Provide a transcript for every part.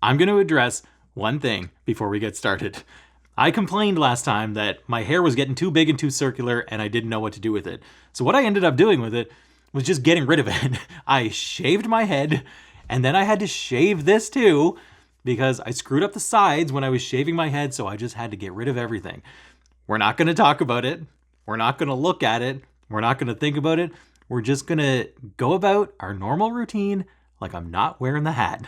I'm going to address one thing before we get started. I complained last time that my hair was getting too big and too circular and I didn't know what to do with it. So what I ended up doing with it was just getting rid of it. I shaved my head and then I had to shave this too because I screwed up the sides when I was shaving my head, so I just had to get rid of everything. We're not going to talk about it. We're not going to look at it. We're not going to think about it. We're just going to go about our normal routine like I'm not wearing the hat.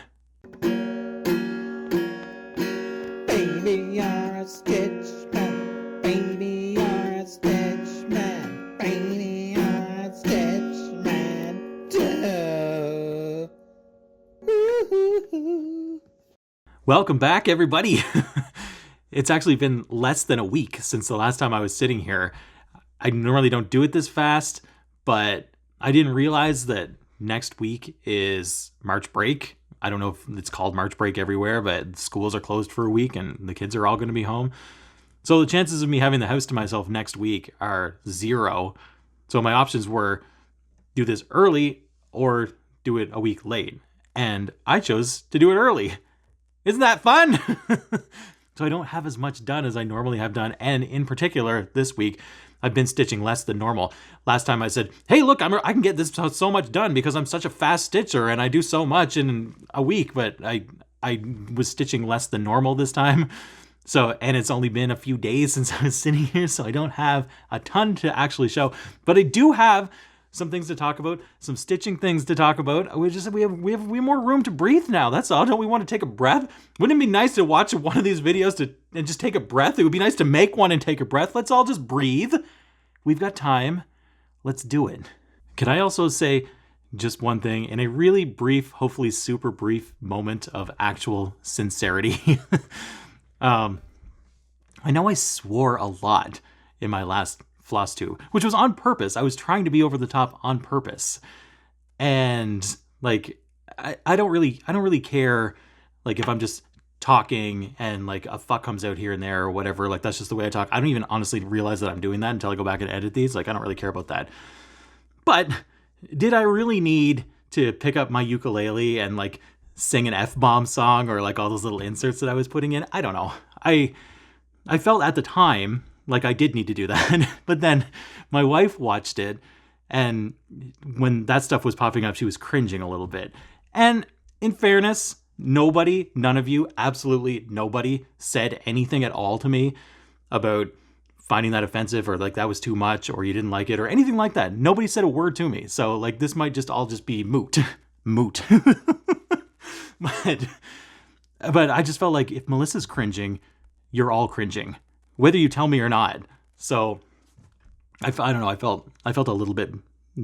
Baby, you're a stitch man. Baby, you're a stitch man. Baby, you're a stitch man. Duh. Woo-hoo-hoo. Welcome back, everybody. It's actually been less than a week since the last time I was sitting here. I normally don't do it this fast, but I didn't realize that next week is March break. I don't know if it's called March break everywhere, but schools are closed for a week and the kids are all going to be home. So the chances of me having the house to myself next week are 0. So my options were do this early or do it a week late. And I chose to do it early. Isn't that fun? So I don't have as much done as I normally have done. And in particular, this week, I've been stitching less than normal. Last time I said, hey, look, I can get this so much done because I'm such a fast stitcher and I do so much in a week, but I was stitching less than normal this time. So, and it's only been a few days since I was sitting here, so I don't have a ton to actually show, but I do have some things to talk about, some stitching things to talk about. We have more room to breathe now. That's all. Don't we want to take a breath? Wouldn't it be nice to watch one of these videos and just take a breath? It would be nice to make one and take a breath. Let's all just breathe. We've got time. Let's do it. Can I also say just one thing in a really brief, hopefully super brief moment of actual sincerity? I know I swore a lot in my last Flosstube, which was on purpose. I was trying to be over the top on purpose. And like, I don't really care, like, if I'm just talking and like a fuck comes out here and there or whatever. Like, that's just the way I talk. I don't even honestly realize that I'm doing that until I go back and edit these. Like, I don't really care about that. But did I really need to pick up my ukulele and like sing an F-bomb song or like all those little inserts that I was putting in? I don't know. I felt at the time like I did need to do that. But then my wife watched it, and when that stuff was popping up, she was cringing a little bit. And in fairness, none of you, absolutely nobody said anything at all to me about finding that offensive or like that was too much or you didn't like it or anything like that. Nobody said a word to me. So like this might just all just be moot. Moot. But I just felt like if Melissa's cringing, you're all cringing, whether you tell me or not. So I don't know. I felt a little bit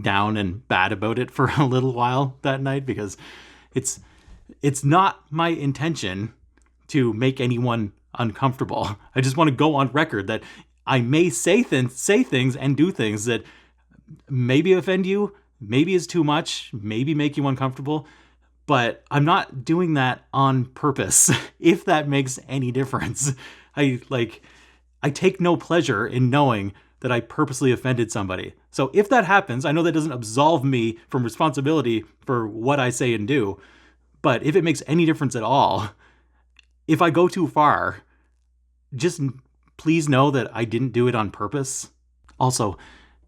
down and bad about it for a little while that night because it's not my intention to make anyone uncomfortable. I just want to go on record that I may say things and do things that maybe offend you, maybe is too much, maybe make you uncomfortable, but I'm not doing that on purpose, if that makes any difference. I take no pleasure in knowing that I purposely offended somebody. So if that happens, I know that doesn't absolve me from responsibility for what I say and do, but if it makes any difference at all, if I go too far, just please know that I didn't do it on purpose. Also,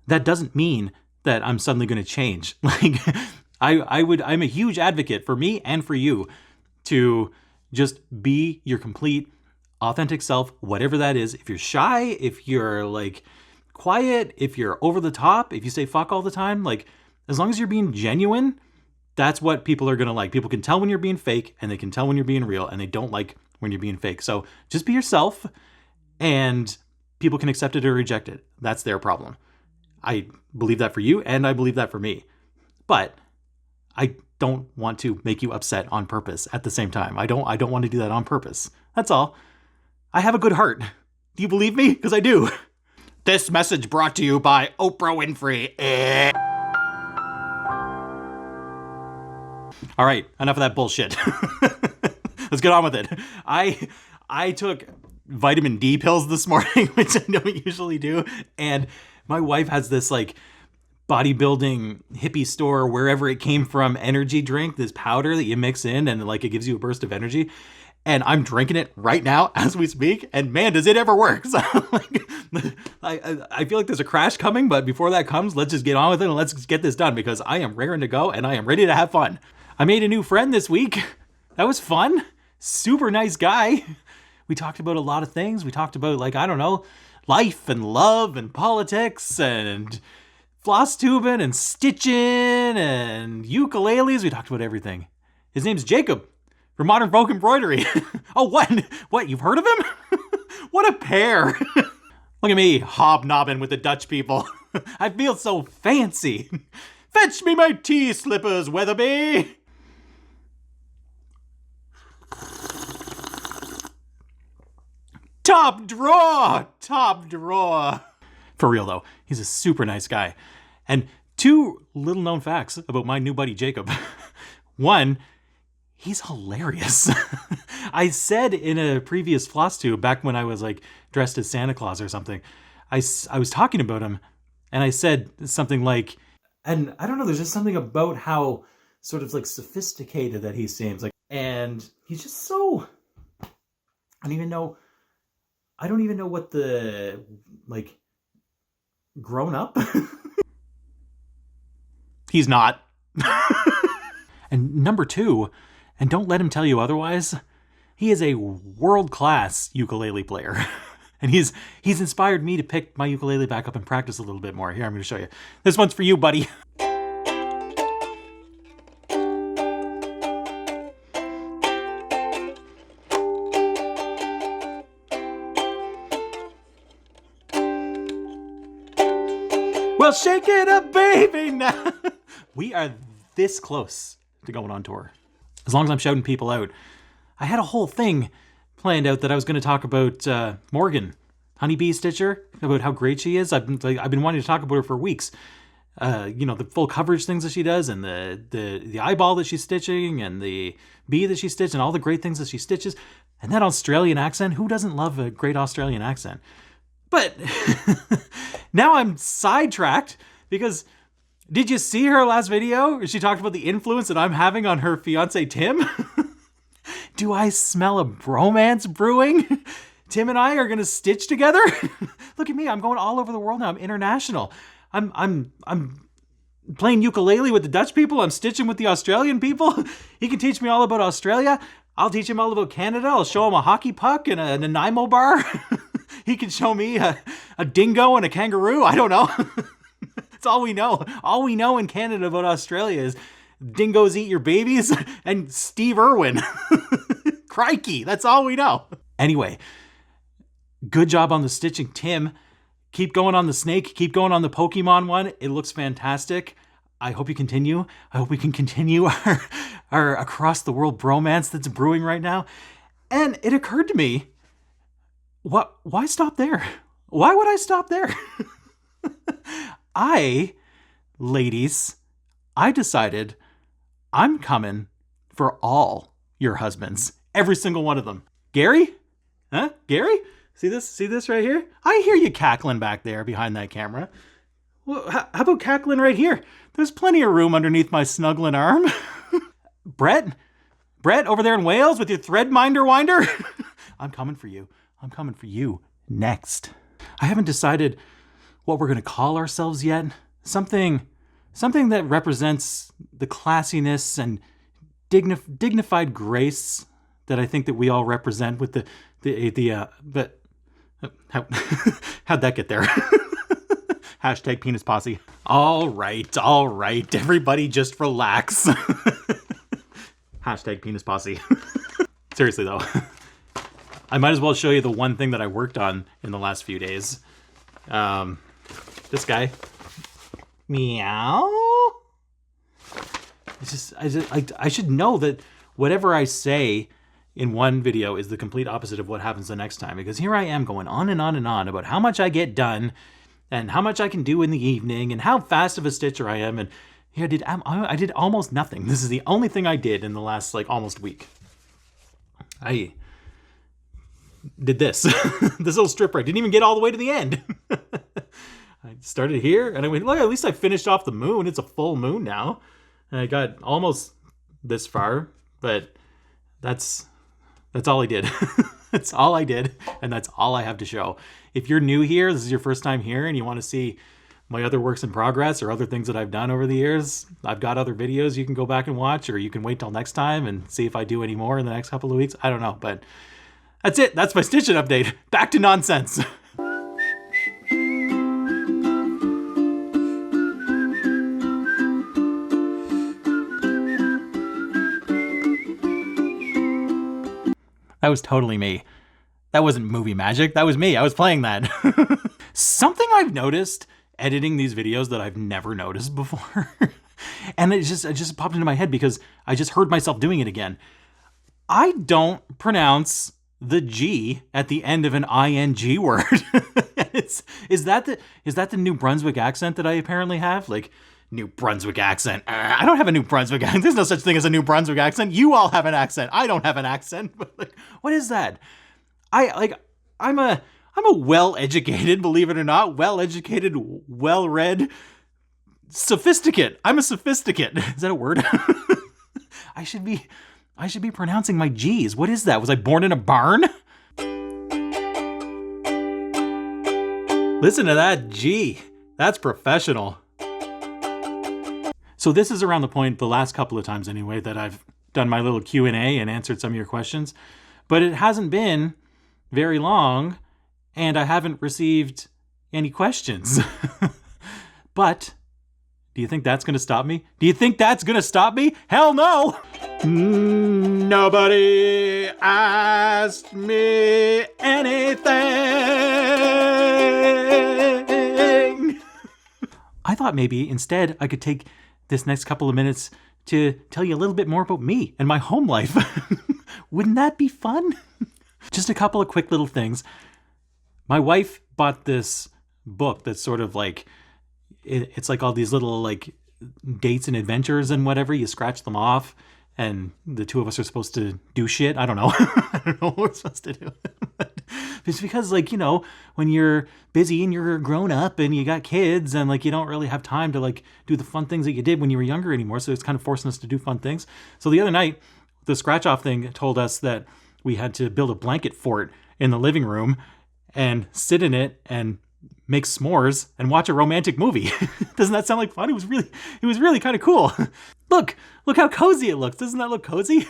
that doesn't mean that I'm suddenly going to change. Like, I'm a huge advocate for me and for you to just be your complete authentic self, whatever that is. If you're shy, if you're like quiet, if you're over the top, if you say fuck all the time, like as long as you're being genuine, that's what people are going to like. People can tell when you're being fake and they can tell when you're being real, and they don't like when you're being fake. So just be yourself and people can accept it or reject it. That's their problem. I believe that for you and I believe that for me. But I don't want to make you upset on purpose at the same time. I don't want to do that on purpose. That's all. I have a good heart. Do you believe me? Because I do. This message brought to you by Oprah Winfrey. All right, enough of that bullshit. Let's get on with it. I took vitamin D pills this morning, which I don't usually do, and my wife has this like bodybuilding hippie store, wherever it came from, energy drink, this powder that you mix in and like it gives you a burst of energy. And I'm drinking it right now as we speak, and man, does it ever work. So like, I feel like there's a crash coming, but before that comes, let's just get on with it and let's get this done, because I am raring to go and I am ready to have fun. I made a new friend this week. That was fun. Super nice guy. We talked about a lot of things. We talked about, like, I don't know, life and love and politics and floss tubing and stitching and ukuleles. We talked about everything. His name's Jacob. For Modern Folk Embroidery. Oh, what? You've heard of him? What a pair. Look at me, hobnobbing with the Dutch people. I feel so fancy. Fetch me my tea slippers, Weatherby. Top drawer. For real though, he's a super nice guy. And 2 little known facts about my new buddy Jacob. One, he's hilarious. I said in a previous Flosstube, back when I was like dressed as Santa Claus or something, I was talking about him, and I said something like, and I don't know, there's just something about how sort of like sophisticated that he seems like, and he's just so, I don't even know what the, like, grown up. He's not. And number 2, and don't let him tell you otherwise, he is a world-class ukulele player. And he's inspired me to pick my ukulele back up and practice a little bit more. Here, I'm going to show you. This one's for you, buddy. Well, shake it up, baby, now. We are this close to going on tour. As long as I'm shouting people out. I had a whole thing planned out that I was going to talk about Morgan, Honeybee Stitcher, about how great she is. I've been wanting to talk about her for weeks. You know, the full coverage things that she does, and the eyeball that she's stitching, and the bee that she stitched, and all the great things that she stitches. And that Australian accent. Who doesn't love a great Australian accent? But now I'm sidetracked because did you see her last video? She talked about the influence that I'm having on her fiance, Tim. Do I smell a bromance brewing? Tim and I are going to stitch together. Look at me. I'm going all over the world now. I'm international. I'm playing ukulele with the Dutch people. I'm stitching with the Australian people. He can teach me all about Australia. I'll teach him all about Canada. I'll show him a hockey puck and a Nanaimo bar. He can show me a dingo and a kangaroo. I don't know. That's all we know. All we know in Canada about Australia is dingoes eat your babies and Steve Irwin. Crikey, that's all we know. Anyway, good job on the stitching, Tim. Keep going on the snake. Keep going on the Pokemon one. It looks fantastic. I hope you continue. I hope we can continue our across the world bromance that's brewing right now. And it occurred to me, why stop there? Why would I stop there? Ladies, I decided I'm coming for all your husbands. Every single one of them. Gary? Huh? Gary? See this right here? I hear you cackling back there behind that camera. Well, how about cackling right here? There's plenty of room underneath my snuggling arm. Brett, over there in Wales with your thread minder winder? I'm coming for you. I'm coming for you next. I haven't decided what we're going to call ourselves yet. Something that represents the classiness and dignified grace that I think that we all represent with but how'd that get there? Hashtag penis posse. All right. Everybody just relax. Hashtag penis posse. Seriously though, I might as well show you the one thing that I worked on in the last few days. This guy. Meow. I should know that whatever I say in one video is the complete opposite of what happens the next time, because here I am going on and on and on about how much I get done and how much I can do in the evening and how fast of a stitcher I am. And here I did almost nothing. This is the only thing I did in the last almost week. I did this. This little strip right. Didn't even get all the way to the end. I started here, and I went, look, at least I finished off the moon. It's a full moon now. And I got almost this far, but that's all I did. That's all I did, and that's all I have to show. If you're new here, this is your first time here, and you want to see my other works in progress or other things that I've done over the years, I've got other videos you can go back and watch, or you can wait till next time and see if I do any more in the next couple of weeks. I don't know, but that's it. That's my stitching update. Back to nonsense. That was totally me. That wasn't movie magic. That was me. I was playing that. Something I've noticed editing these videos that I've never noticed before. And it just popped into my head because I just heard myself doing it again. I don't pronounce the G at the end of an ing word. Is that the New Brunswick accent that I apparently have? Like, New Brunswick accent. I don't have a New Brunswick accent. There's no such thing as a New Brunswick accent. You all have an accent. I don't have an accent. But like, what is that? I'm a well-educated, believe it or not, well-educated, well-read sophisticate. I'm a sophisticate. Is that a word? I should be pronouncing my G's. What is that? Was I born in a barn? Listen to that G. That's professional. So this is around the point, the last couple of times anyway, that I've done my little Q&A and answered some of your questions. But it hasn't been very long, and I haven't received any questions. But do you think that's going to stop me? Do you think that's going to stop me? Hell no! Nobody asked me anything. I thought maybe instead I could take this next couple of minutes to tell you a little bit more about me and my home life. Wouldn't that be fun? Just a couple of quick little things. My wife bought this book that's sort of like, it's like all these little like dates and adventures and whatever. You scratch them off and the two of us are supposed to do shit. I don't know. I don't know what we're supposed to do. It's because, like, you know, when you're busy and you're grown up and you got kids and like you don't really have time to like do the fun things that you did when you were younger anymore. So it's kind of forcing us to do fun things. So the other night, the scratch off thing told us that we had to build a blanket fort in the living room and sit in it and make s'mores and watch a romantic movie. Doesn't that sound like fun? It was really kind of cool. Look how cozy it looks. Doesn't that look cozy?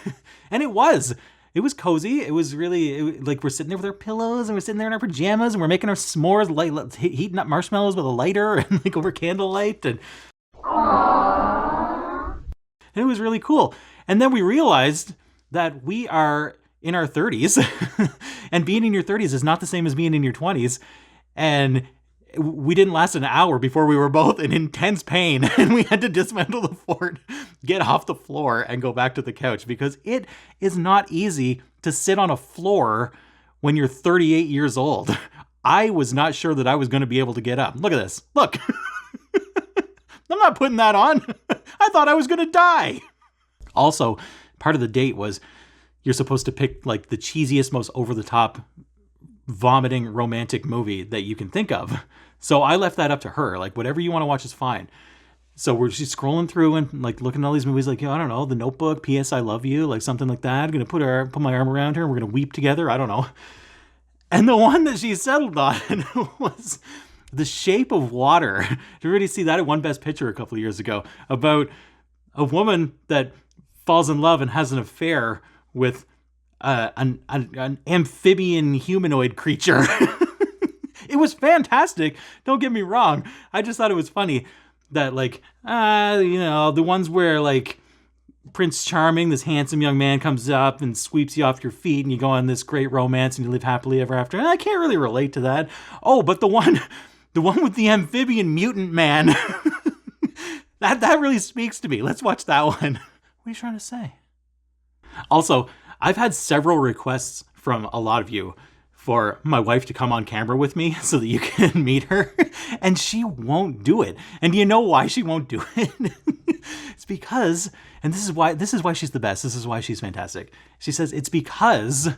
And it was cozy. It was really like we're sitting there with our pillows and we're sitting there in our pajamas and we're making our s'mores, heating up marshmallows with a lighter and like over candlelight, and it was really cool. And then we realized that we are in our 30s and being in your 30s is not the same as being in your 20s. And we didn't last an hour before we were both in intense pain and we had to dismantle the fort, get off the floor and go back to the couch because it is not easy to sit on a floor when you're 38 years old. I was not sure that I was going to be able to get up. Look at this. Look. I'm not putting that on. I thought I was going to die. Also, part of the date was you're supposed to pick like the cheesiest, most over-the-top vomiting romantic movie that you can think of. So I left that up to her. Like, whatever you want to watch is fine. So we're just scrolling through and like looking at all these movies, like, I don't know, The Notebook, P.S. I Love You, like something like that. I'm going to put my arm around her and we're going to weep together. I don't know. And the one that she settled on was The Shape of Water. Did you already see that at One Best Picture a couple of years ago? About a woman that falls in love and has an affair with an amphibian humanoid creature. It was fantastic. Don't get me wrong. I just thought it was funny that like, the ones where like Prince Charming, this handsome young man, comes up and sweeps you off your feet and you go on this great romance and you live happily ever after. And I can't really relate to that. Oh, but the one with the amphibian mutant man, that really speaks to me. Let's watch that one. What are you trying to say? Also, I've had several requests from a lot of you for my wife to come on camera with me so that you can meet her, and she won't do it. And do you know why she won't do it? It's because, and this is why she's the best. This is why she's fantastic. She says it's because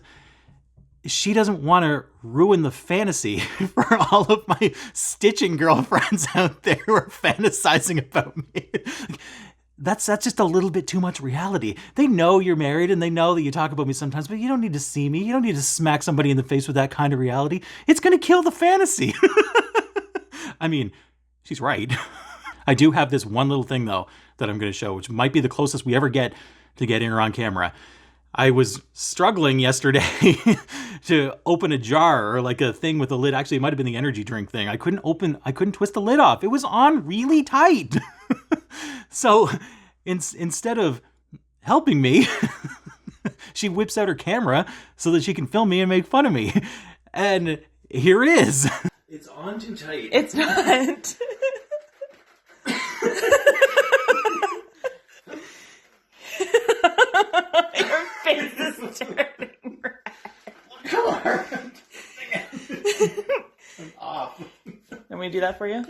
she doesn't want to ruin the fantasy for all of my stitching girlfriends out there who are fantasizing about me. That's just a little bit too much reality. They know you're married and they know that you talk about me sometimes, but you don't need to see me. You don't need to smack somebody in the face with that kind of reality. It's going to kill the fantasy. I mean, she's right. I do have this one little thing, though, that I'm going to show, which might be the closest we ever get to getting her on camera. I was struggling yesterday to open a jar or like a thing with a lid. Actually, it might have been the energy drink thing. I couldn't twist the lid off. It was on really tight. So instead of helping me, she whips out her camera so that she can film me and make fun of me. And here it is. It's on too tight. It's not. Your face is turning red. Come on. I'm off. Want me to do that for you?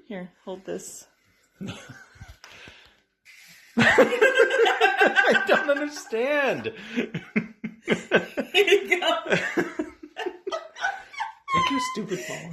Here, hold this. I don't understand. Here you go. Take your stupid phone.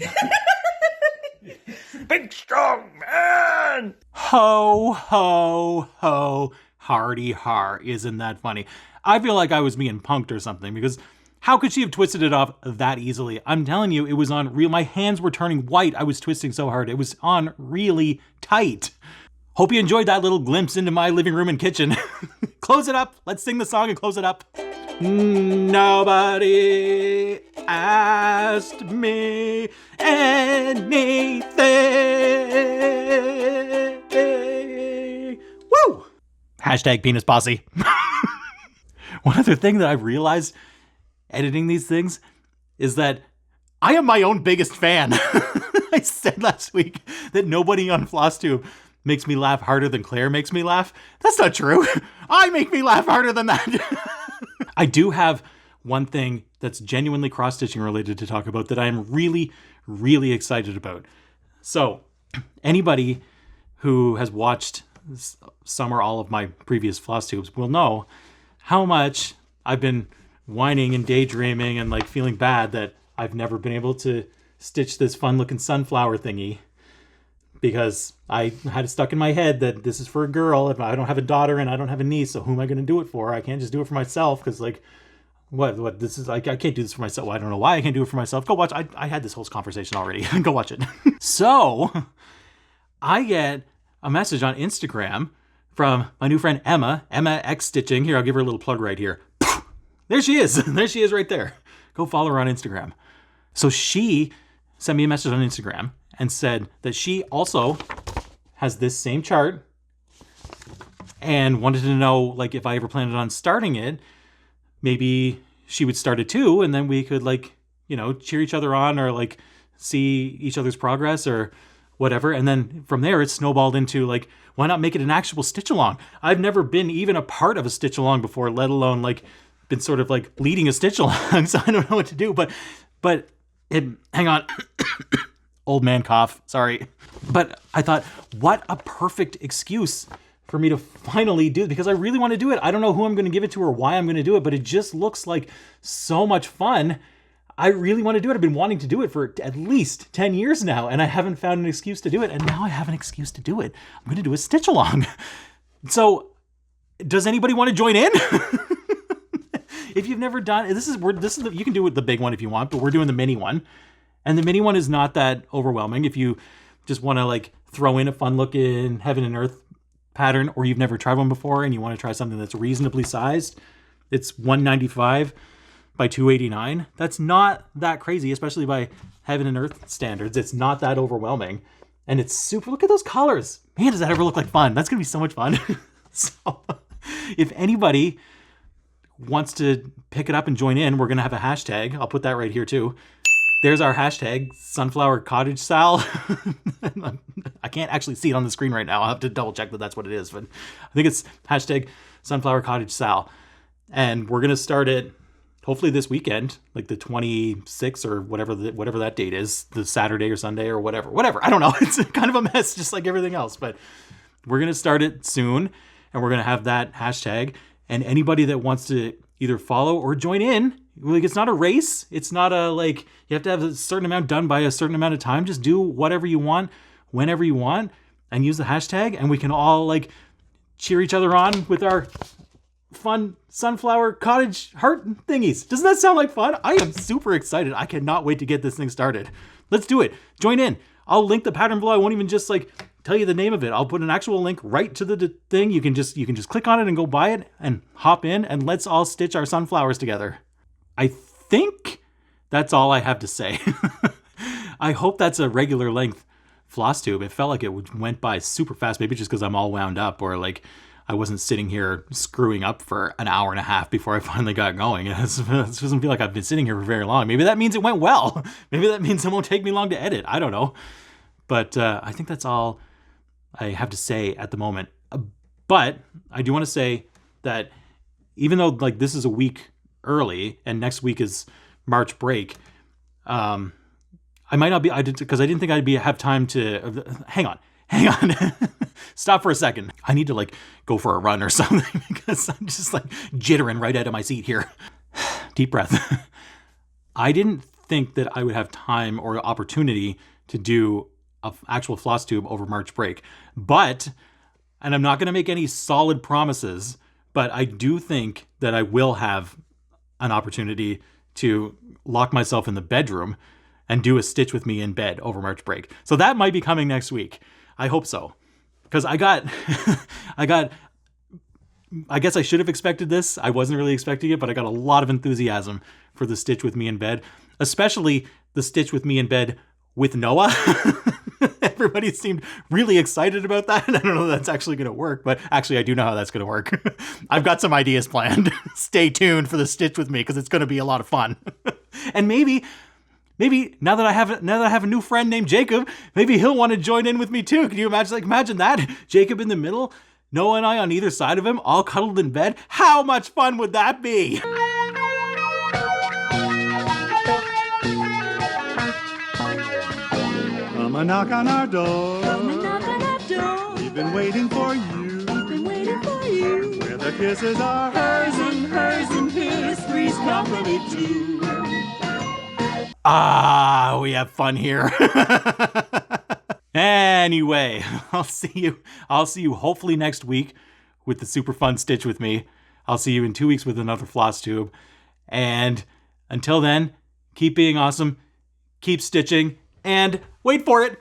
Big strong man. Ho, ho, ho. Hardy har. Isn't that funny? I feel like I was being punked or something because how could she have twisted it off that easily? I'm telling you, it was on real. My hands were turning white. I was twisting so hard. It was on really tight. Hope you enjoyed that little glimpse into my living room and kitchen. Close it up. Let's sing the song and close it up. Nobody asked me anything. Woo! Hashtag penis posse. One other thing that I've realized editing these things is that I am my own biggest fan. I said last week that nobody on Flosstube makes me laugh harder than Claire makes me laugh. That's not true. I make me laugh harder than that. I do have one thing that's genuinely cross-stitching related to talk about that I am really, really excited about. So, anybody who has watched some or all of my previous Flosstubes will know how much I've been whining and daydreaming and like feeling bad that I've never been able to stitch this fun-looking sunflower thingy because I had it stuck in my head that this is for a girl. If I don't have a daughter and I don't have a niece, so who am I going to do it for? I can't just do it for myself because like, what this is like, I can't do this for myself. Well, I don't know why I can't do it for myself. Go watch. I had this whole conversation already. Go watch it. So I get a message on Instagram from my new friend Emma X Stitching. Here, I'll give her a little plug right here. There she is. There she is right there. Go follow her on Instagram. So she sent me a message on Instagram and said that she also has this same chart and wanted to know like if I ever planned on starting it, maybe she would start it too, and then we could like, you know, cheer each other on or like see each other's progress or whatever. And then from there it snowballed into like, why not make it an actual stitch along? I've never been even a part of a stitch along before, let alone like been sort of like leading a stitch along. So I don't know what to do, but hang on. Old man cough, sorry. But I thought, what a perfect excuse for me to finally do it because I really want to do it. I don't know who I'm going to give it to or why I'm going to do it, but it just looks like so much fun. I really want to do it. I've been wanting to do it for at least 10 years now, and I haven't found an excuse to do it. And now I have an excuse to do it. I'm going to do a stitch along. So does anybody want to join in? If you've never done, you can do it the big one if you want, but we're doing the mini one. And the mini one is not that overwhelming. If you just want to like throw in a fun looking heaven and earth pattern, or you've never tried one before and you want to try something that's reasonably sized, it's 195 by 289. That's not that crazy, especially by heaven and earth standards. It's not that overwhelming. And it's super, look at those colors. Man, does that ever look like fun? That's going to be so much fun. So if anybody wants to pick it up and join in, we're going to have a hashtag. I'll put that right here too. There's our hashtag, Sunflower Cottage SAL. I can't actually see it on the screen right now. I'll have to double check that that's what it is, but I think it's hashtag Sunflower Cottage SAL. And we're going to start it hopefully this weekend, like the 26th or whatever that date is, the Saturday or Sunday or whatever. I don't know. It's kind of a mess, just like everything else, but we're going to start it soon and we're going to have that hashtag. And anybody that wants to either follow or join in. Like, it's not a race. It's not a, like, you have to have a certain amount done by a certain amount of time. Just do whatever you want, whenever you want, and use the hashtag, and we can all, like, cheer each other on with our fun sunflower cottage heart thingies. Doesn't that sound like fun? I am super excited. I cannot wait to get this thing started. Let's do it. Join in. I'll link the pattern below. I won't even just like tell you the name of it. I'll put an actual link right to the thing. You can just click on it and go buy it and hop in, and let's all stitch our sunflowers together. I think that's all I have to say. I hope that's a regular length floss tube. It felt like it went by super fast, maybe just because I'm all wound up, or like I wasn't sitting here screwing up for an hour and a half before I finally got going. It doesn't feel like I've been sitting here for very long. Maybe that means it went well. Maybe that means it won't take me long to edit. I don't know. But I think that's all I have to say at the moment. But I do want to say that even though like this is a week early and next week is March break, I might not be, because I didn't think I'd have time to, hang on. Stop for a second. I need to like go for a run or something because I'm just like jittering right out of my seat here. Deep breath. I didn't think that I would have time or opportunity to do an actual floss tube over March break, and I'm not going to make any solid promises, but I do think that I will have an opportunity to lock myself in the bedroom and do a stitch with me in bed over March break. So that might be coming next week. I hope so. Because I guess I should have expected this. I wasn't really expecting it, but I got a lot of enthusiasm for the stitch with me in bed, especially the stitch with me in bed with Noah. Everybody seemed really excited about that. And I don't know if that's actually going to work, but actually I do know how that's going to work. I've got some ideas planned. Stay tuned for the stitch with me because it's going to be a lot of fun. And maybe now that I have a new friend named Jacob, maybe he'll want to join in with me too. Can you imagine? Like, imagine that. Jacob in the middle, Noah and I on either side of him, all cuddled in bed. How much fun would that be? Come a knock on our door. Come and knock on our door. We've been waiting for you. We've been waiting for you. Where the kisses are Hers and his, three's company too. Ah, we have fun here. Anyway, I'll see you hopefully next week with the super fun stitch with me. I'll see you in 2 weeks with another floss tube. And until then, keep being awesome, keep stitching, and wait for it,